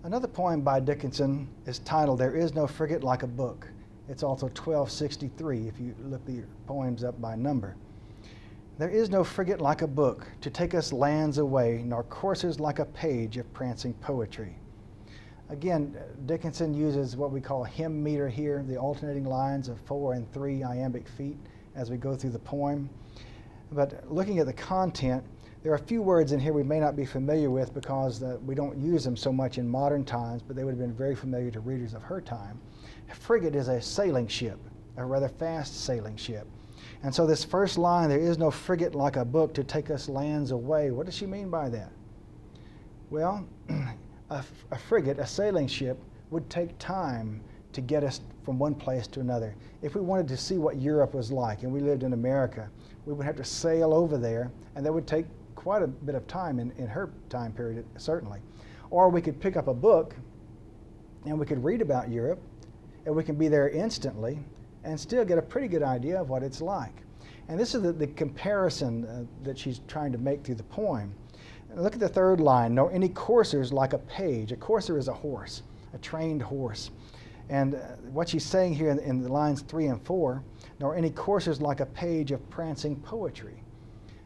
Another poem by Dickinson is titled "There Is No Frigate Like a Book." It's also 1263 if you look the poems up by number. There is no frigate like a book to take us lands away, nor coursers like a page of prancing poetry. Again, Dickinson uses what we call hymn meter here, the alternating lines of 4 and 3 iambic feet as we go through the poem. But looking at the content, there are a few words in here we may not be familiar with because we don't use them so much in modern times, but they would have been very familiar to readers of her time. A frigate is a sailing ship, a rather fast sailing ship. And so this first line, there is no frigate like a book to take us lands away, what does she mean by that? Well, a frigate, a sailing ship, would take time to get us from one place to another. If we wanted to see what Europe was like and we lived in America, we would have to sail over there, and that would take quite a bit of time in her time period, certainly. Or we could pick up a book and we could read about Europe, and we can be there instantly and still get a pretty good idea of what it's like. And this is the comparison that she's trying to make through the poem. Look at the third line, nor any coursers like a page. A courser is a horse, a trained horse. And what she's saying here in the lines 3 and 4, nor any coursers like a page of prancing poetry.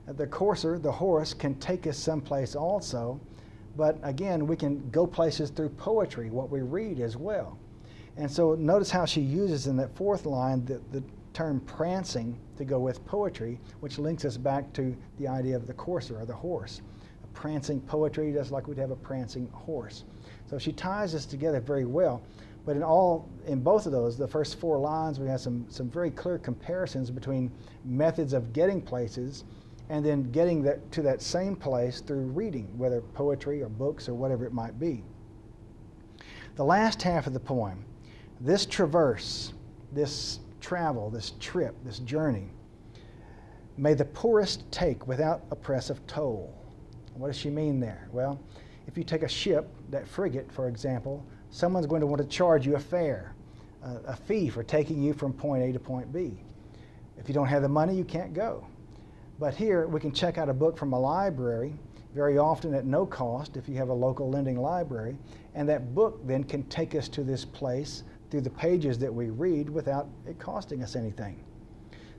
The courser, the horse, can take us someplace also, but again, we can go places through poetry, what we read as well. And so notice how she uses in that fourth line the term prancing to go with poetry, which links us back to the idea of the courser or the horse. A prancing poetry, just like we'd have a prancing horse. So she ties this together very well. But in both of those, the first 4 lines, we have some very clear comparisons between methods of getting places and then getting to that same place through reading, whether poetry or books or whatever it might be. The last half of the poem, this traverse, this travel, this trip, this journey, may the poorest take without oppressive toll. What does she mean there? Well, if you take a ship, that frigate, for example, someone's going to want to charge you a fare, a fee for taking you from point A to point B. If you don't have the money, you can't go. But here, we can check out a book from a library, very often at no cost if you have a local lending library, and that book then can take us to this place through the pages that we read without it costing us anything.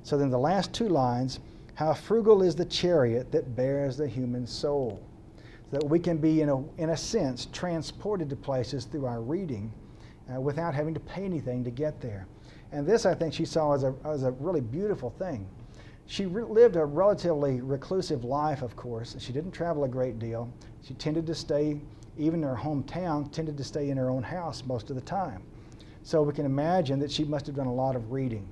So then the last 2 lines, how frugal is the chariot that bears the human soul. So that we can be, in a sense, transported to places through our reading without having to pay anything to get there. And this, I think, she saw as a really beautiful thing. She lived a relatively reclusive life, of course. She didn't travel a great deal. She tended to stay, even in her hometown, tended to stay in her own house most of the time. So we can imagine that she must have done a lot of reading.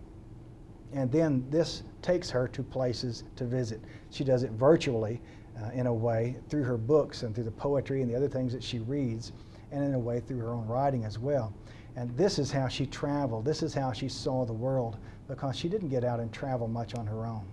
And then this takes her to places to visit. She does it virtually, in a way, through her books and through the poetry and the other things that she reads, and in a way through her own writing as well. And this is how she traveled. This is how she saw the world, because she didn't get out and travel much on her own.